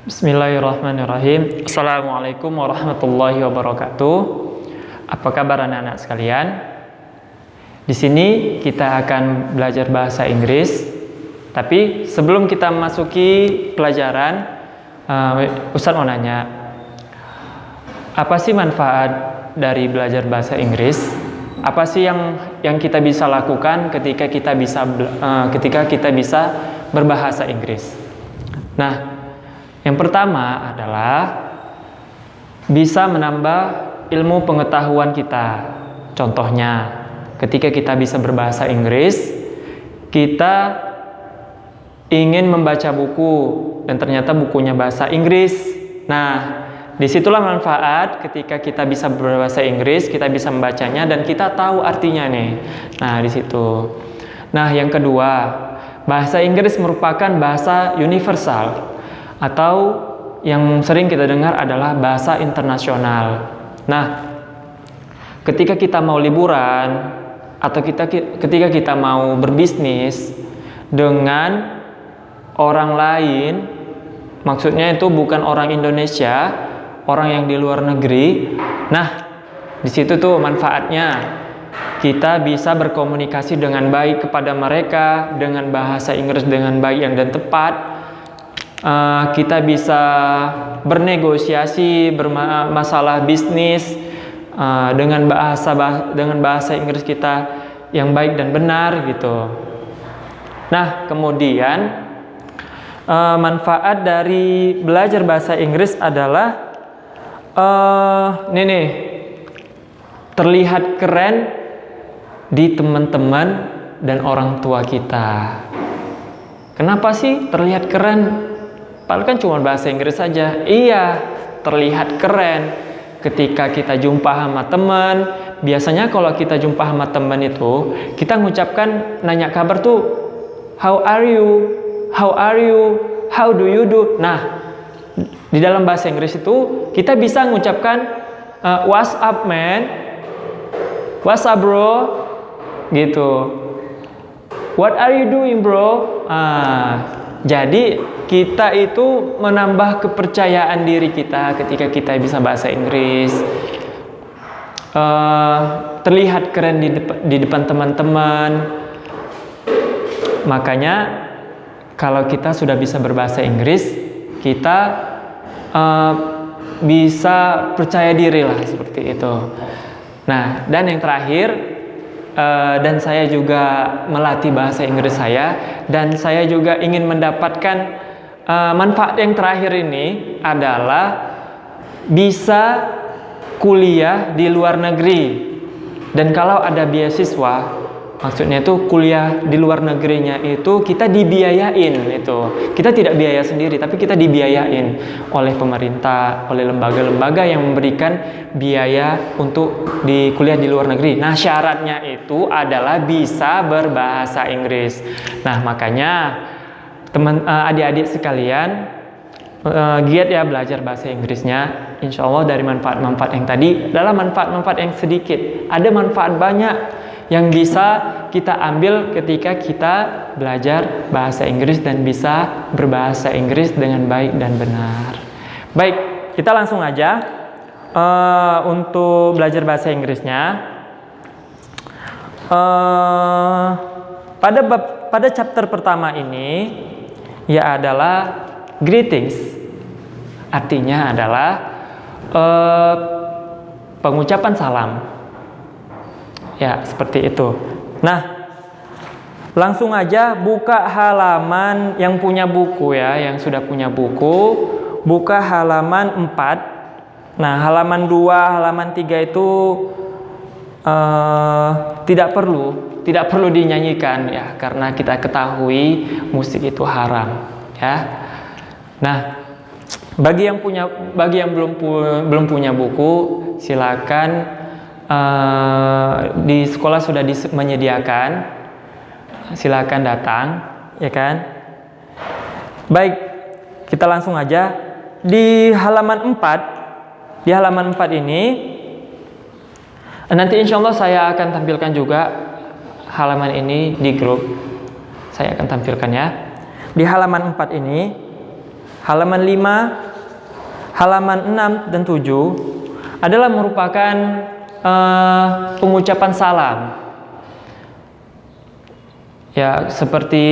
Bismillahirrahmanirrahim. Assalamualaikum warahmatullahi wabarakatuh. Apa kabar anak-anak sekalian? Di sini kita akan belajar bahasa Inggris. Tapi sebelum kita masuki pelajaran, Ustadz mau nanya, apa sih manfaat dari belajar bahasa Inggris? Apa sih yang kita bisa lakukan ketika kita bisa berbahasa Inggris? Nah, yang pertama adalah bisa menambah ilmu pengetahuan kita. Contohnya, ketika kita bisa berbahasa Inggris, kita ingin membaca buku dan ternyata bukunya bahasa Inggris. Nah, disitulah manfaat ketika kita bisa berbahasa Inggris, kita bisa membacanya dan kita tahu artinya nih. Nah, di situ. Nah, yang kedua, bahasa Inggris merupakan bahasa universal atau yang sering kita dengar adalah bahasa internasional. Nah, ketika kita mau liburan atau ketika kita mau berbisnis dengan orang lain, maksudnya itu bukan orang Indonesia, orang yang di luar negeri. Nah, di situ tuh manfaatnya kita bisa berkomunikasi dengan baik kepada mereka dengan bahasa Inggris dengan baik dan tepat. Kita bisa bernegosiasi masalah bisnis dengan bahasa Inggris kita yang baik dan benar gitu. Nah, kemudian manfaat dari belajar bahasa Inggris adalah terlihat keren di teman-teman dan orang tua kita. Kenapa sih terlihat keren? Padahal kan cuma bahasa Inggris saja. Iya, terlihat keren ketika kita jumpa sama teman. Biasanya kalau kita jumpa sama teman itu, kita mengucapkan nanya kabar tuh, how are you? How are you? How do you do? Nah, di dalam bahasa Inggris itu kita bisa mengucapkan what's up man? What's up bro? Gitu. What are you doing bro? Jadi kita itu menambah kepercayaan diri kita ketika kita bisa bahasa Inggris. Terlihat keren di depan teman-teman. Makanya kalau kita sudah bisa berbahasa Inggris, kita bisa percaya diri lah seperti itu. Nah, dan yang terakhir, dan saya juga melatih bahasa Inggris saya, dan saya juga ingin mendapatkan manfaat yang terakhir ini adalah bisa kuliah di luar negeri. Dan kalau ada beasiswa, maksudnya itu kuliah di luar negerinya itu kita dibiayain itu. Kita tidak biaya sendiri, tapi kita dibiayain oleh pemerintah, oleh lembaga-lembaga yang memberikan biaya untuk di kuliah di luar negeri. Nah, syaratnya itu adalah bisa berbahasa Inggris. Nah, makanya adik-adik sekalian, giat ya belajar bahasa Inggrisnya. Insya Allah dari manfaat-manfaat yang tadi adalah manfaat-manfaat yang sedikit. Ada manfaat banyak yang bisa kita ambil ketika kita belajar bahasa Inggris dan bisa berbahasa Inggris dengan baik dan benar. Baik, kita langsung aja untuk belajar bahasa Inggrisnya. Pada chapter pertama ini ya adalah greetings. Artinya adalah pengucapan salam. Ya, seperti itu. Nah, langsung aja buka halaman yang punya buku ya, yang sudah punya buku. Buka halaman 4. Nah, halaman 2, halaman 3 itu tidak perlu dinyanyikan ya, karena kita ketahui musik itu haram ya. Nah, bagi yang belum punya buku, silakan di sekolah sudah menyediakan, silakan datang ya kan. Baik, kita langsung aja di halaman 4. Di halaman 4 ini nanti insya Allah saya akan tampilkan juga halaman ini di grup. Saya akan tampilkan ya. Di halaman 4 ini halaman 5, halaman 6 dan 7 adalah merupakan pengucapan salam. Ya, seperti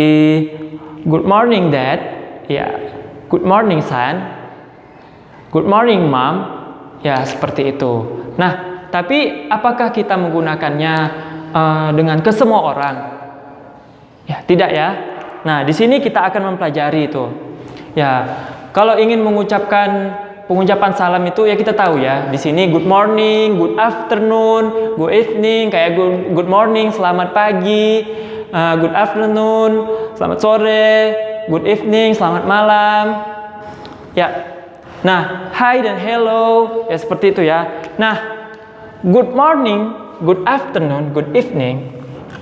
good morning dad, ya, good morning son, good morning mom, ya seperti itu. Nah, tapi apakah kita menggunakannya dengan ke semua orang? Ya, tidak ya. Nah, di sini kita akan mempelajari itu. Ya, kalau ingin mengucapkan pengucapan salam itu ya kita tahu ya. Di sini good morning, good afternoon, good evening, kayak good morning, selamat pagi, good afternoon, selamat sore, good evening, selamat malam. Ya. Nah, hi dan hello ya seperti itu ya. Nah, good morning, good afternoon, good evening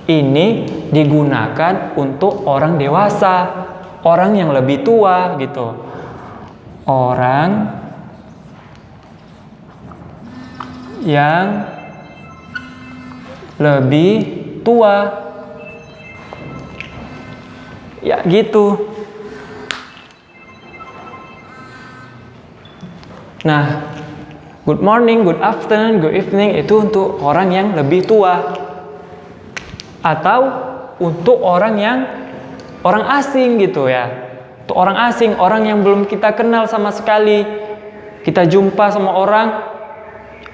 ini digunakan untuk orang dewasa, orang yang lebih tua gitu. Orang yang lebih tua. Ya gitu. Nah, good morning, good afternoon, good evening itu untuk orang yang lebih tua. Atau untuk orang asing gitu ya. Untuk orang asing, orang yang belum kita kenal sama sekali. Kita jumpa sama orang,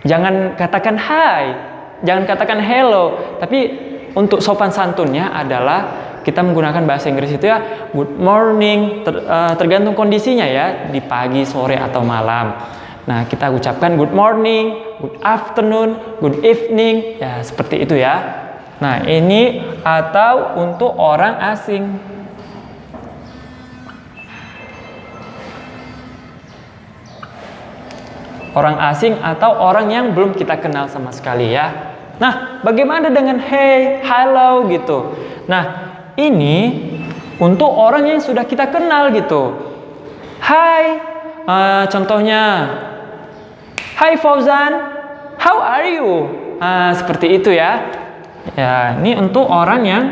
jangan katakan hi, jangan katakan hello, tapi untuk sopan santunnya adalah kita menggunakan bahasa Inggris itu ya good morning, tergantung kondisinya ya, di pagi, sore atau malam. Nah, kita ucapkan good morning, good afternoon, good evening, ya seperti itu ya. Nah, ini atau untuk orang asing. Orang asing atau orang yang belum kita kenal sama sekali ya. Nah, bagaimana dengan hey, hello gitu. Nah, ini untuk orang yang sudah kita kenal gitu. Hai, contohnya, hi Fauzan, how are you? Seperti itu ya. Ya, ini untuk orang yang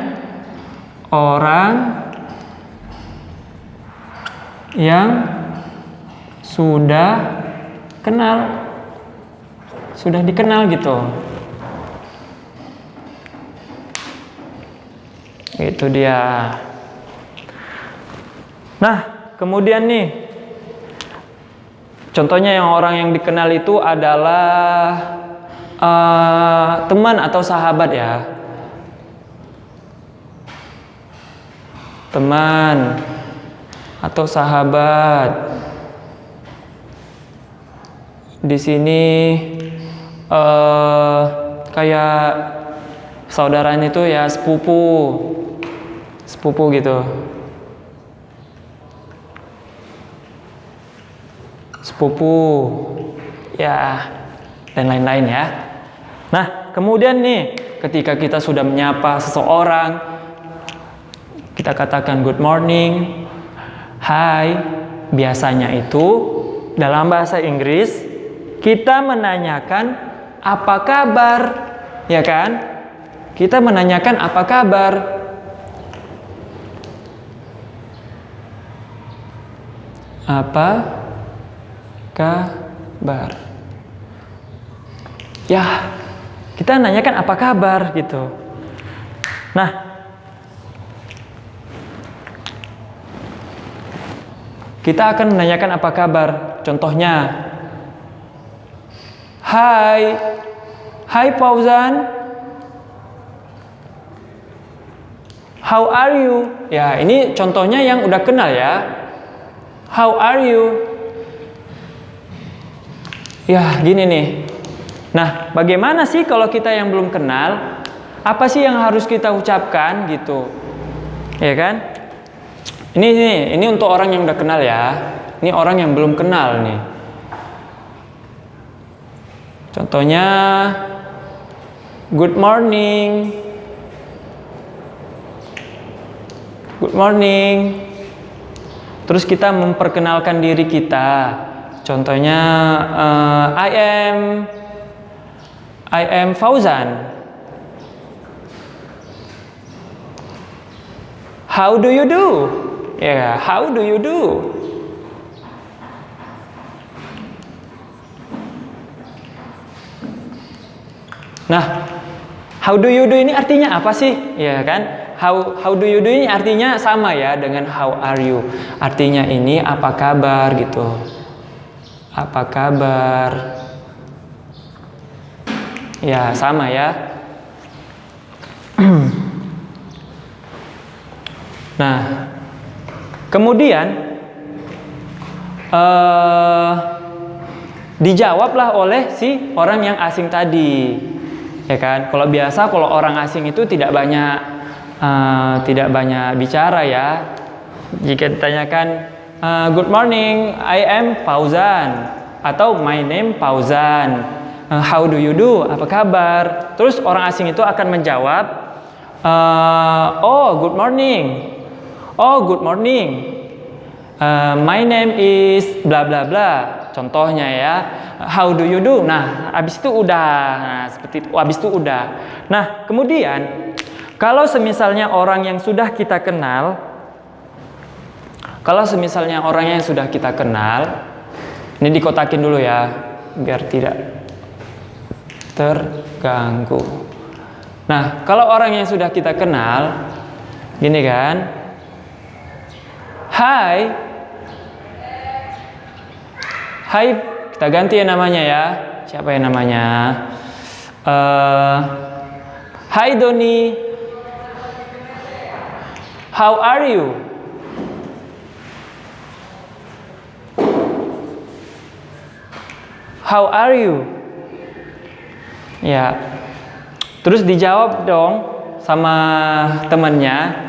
sudah kenal, sudah dikenal gitu. Itu dia. Nah, kemudian nih, contohnya yang orang yang dikenal itu adalah teman atau sahabat ya. Teman atau sahabat. Di sini kayak saudaranya itu ya sepupu gitu. Sepupu ya, dan lain-lain ya. Nah, kemudian nih, ketika kita sudah menyapa seseorang, kita katakan good morning, hi. Biasanya itu dalam bahasa Inggris kita menanyakan apa kabar, ya kan? Kita menanyakan apa kabar. Apa kabar? Ya, kita nanyakan apa kabar gitu. Nah, kita akan menanyakan apa kabar. Contohnya, hai Fauzan, how are you? Ya, ini contohnya yang udah kenal ya. How are you? Ya, gini nih. Nah, bagaimana sih kalau kita yang belum kenal? Apa sih yang harus kita ucapkan gitu? Ya kan? Ini untuk orang yang udah kenal ya. Ini orang yang belum kenal nih. Contohnya, good morning. Good morning. Terus kita memperkenalkan diri kita. Contohnya, I am Fauzan. How do you do? Ya, how do you do? Nah, how do you do ini artinya apa sih? Ya kan? How do you do ini artinya sama ya dengan how are you. Artinya ini apa kabar gitu. Apa kabar? Ya, sama ya. Nah, kemudian dijawablah oleh si orang yang asing tadi, ya kan? Kalau biasa kalau orang asing itu tidak banyak bicara ya. Jika ditanyakan good morning, I am Fauzan, atau my name Fauzan, how do you do, apa kabar? Terus orang asing itu akan menjawab, oh good morning, my name is bla bla bla. Contohnya ya, how do you do? Nah, habis itu udah. Nah, seperti itu. Habis itu udah. Nah, kemudian kalau semisalnya orang yang sudah kita kenal, ini dikotakin dulu ya, biar tidak terganggu. Nah, kalau orang yang sudah kita kenal, gini kan, Hai, kita ganti ya namanya ya. Siapa yang namanya? Hai Doni, how are you? How are you? Ya, terus dijawab dong sama temannya.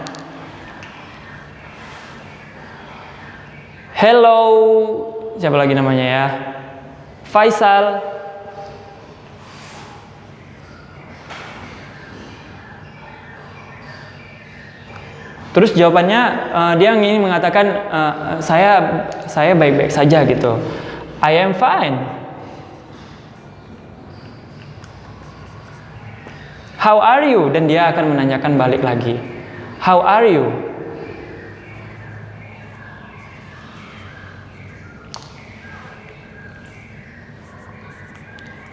Hello, siapa lagi namanya ya? Faisal. Terus jawabannya dia ingin mengatakan saya baik-baik saja gitu. I am fine. How are you? Dan dia akan menanyakan balik lagi. How are you?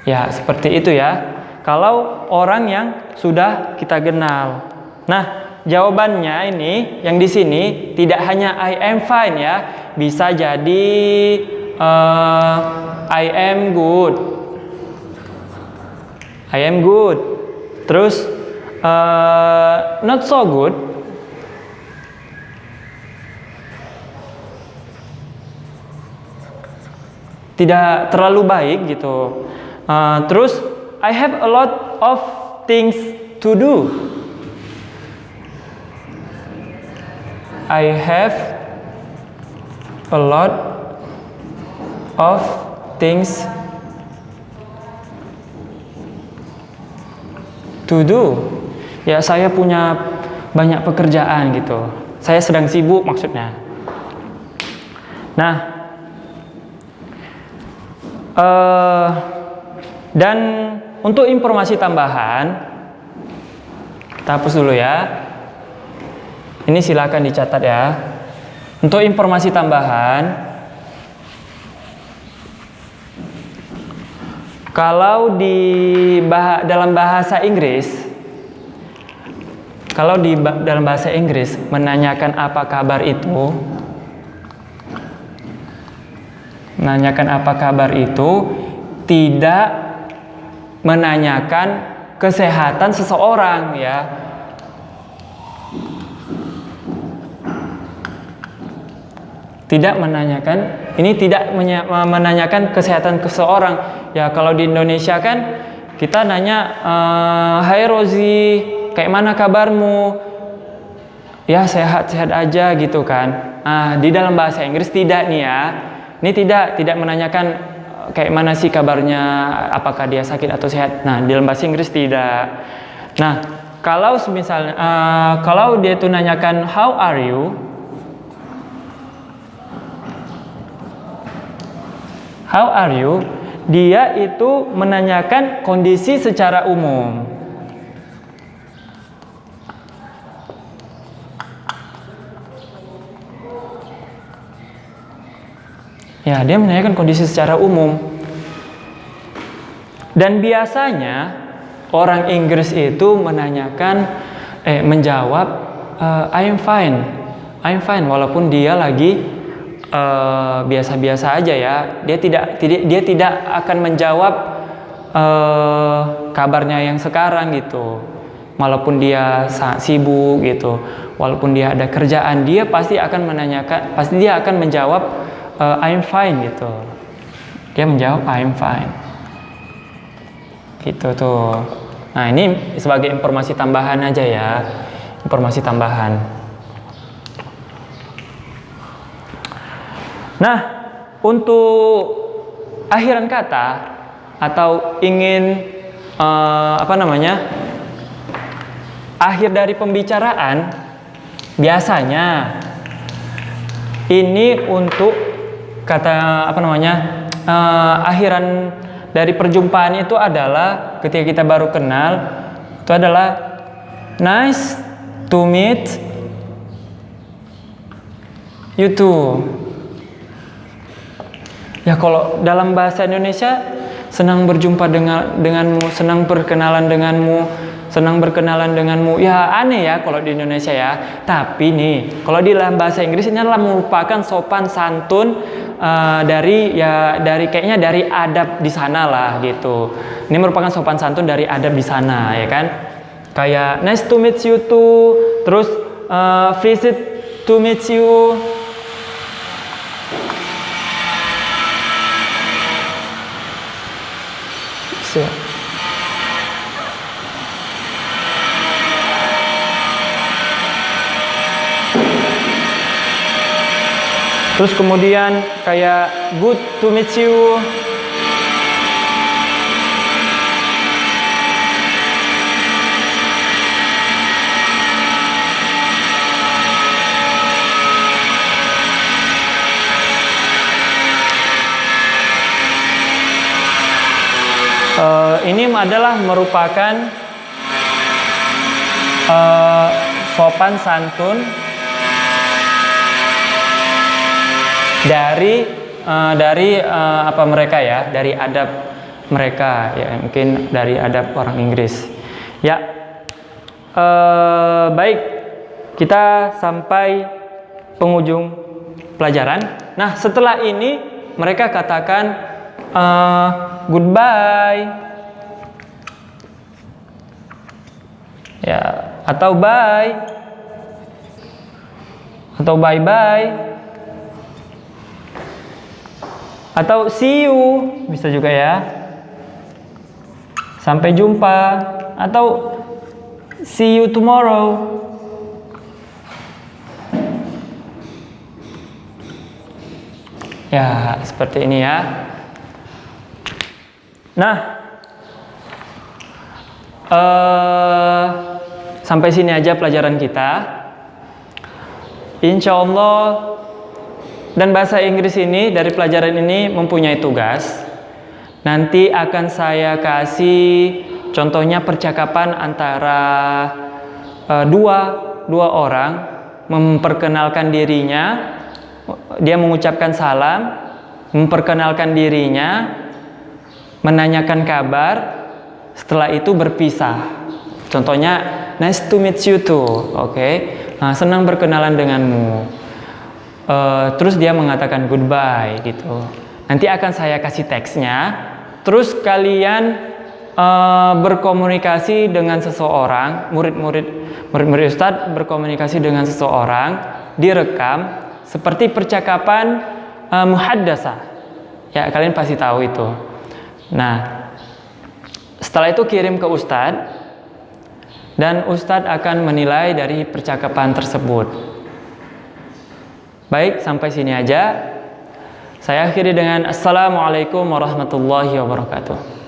Ya, seperti itu ya. Kalau orang yang sudah kita kenal. Nah, jawabannya ini yang di sini tidak hanya I am fine ya, bisa jadi I am good. I am good. Terus not so good. Tidak terlalu baik gitu. Terus I have a lot of things to do. I have a lot of things to do. Ya, saya punya banyak pekerjaan gitu. Saya sedang sibuk maksudnya. Nah, dan untuk informasi tambahan, kita hapus dulu ya. Ini silakan dicatat ya. Untuk informasi tambahan, kalau dalam bahasa Inggris, menanyakan apa kabar itu tidak menanyakan kesehatan seseorang ya. Tidak menanyakan kesehatan seseorang. Ya, kalau di Indonesia kan kita nanya, hai Rozi, kayak mana kabarmu? Ya, sehat-sehat aja gitu kan. Di dalam bahasa Inggris tidak nih ya. Ini tidak menanyakan kayak mana sih kabarnya, apakah dia sakit atau sehat. Nah, di dalam bahasa Inggris tidak. Nah, kalau misalnya kalau dia tuh nanyakan how are you? How are you? Dia itu menanyakan kondisi secara umum. Ya, dia menanyakan kondisi secara umum. Dan biasanya orang Inggris itu menjawab I'm fine walaupun dia lagi biasa-biasa aja ya. Dia tidak akan menjawab kabarnya yang sekarang gitu. Walaupun dia sibuk gitu, walaupun dia ada kerjaan, dia pasti akan menjawab I'm fine gitu. Dia menjawab I'm fine. Gitu tuh. Nah, ini sebagai informasi tambahan aja ya. Informasi tambahan. Nah, untuk akhiran kata atau ingin akhir dari pembicaraan, biasanya ini untuk kata akhiran dari perjumpaan itu adalah ketika kita baru kenal, itu adalah nice to meet you too. Ya, kalau dalam bahasa Indonesia, senang berjumpa denganmu, senang berkenalan denganmu. Ya aneh ya kalau di Indonesia ya. Tapi nih, kalau di dalam bahasa Inggris ini adalah merupakan sopan santun dari adab di sana lah gitu. Ini merupakan sopan santun dari adab di sana ya kan. Kayak nice to meet you too. Terus visit to meet you. Terus kemudian kayak good to meet you. Ini adalah merupakan sopan santun dari mereka ya, dari adab mereka ya, mungkin dari adab orang Inggris ya. Baik, kita sampai penghujung pelajaran. Nah, setelah ini mereka katakan goodbye ya, atau bye, atau bye bye, atau see you bisa juga ya, sampai jumpa, atau see you tomorrow. Ya, seperti ini ya. Nah, sampai sini aja pelajaran kita. Insya Allah. Dan bahasa Inggris ini dari pelajaran ini mempunyai tugas. Nanti akan saya kasih contohnya percakapan antara dua orang memperkenalkan dirinya. Dia mengucapkan salam, memperkenalkan dirinya, menanyakan kabar, setelah itu berpisah. Contohnya nice to meet you too, oke? Nah, senang berkenalan denganmu. Terus dia mengatakan goodbye gitu. Nanti akan saya kasih teksnya. Terus kalian berkomunikasi dengan seseorang, murid-murid Ustadz berkomunikasi dengan seseorang, direkam seperti percakapan muhaddasah. Ya, kalian pasti tahu itu. Nah, setelah itu kirim ke Ustadz, dan Ustadz akan menilai dari percakapan tersebut. Baik, sampai sini aja. Saya akhiri dengan Assalamualaikum warahmatullahi wabarakatuh.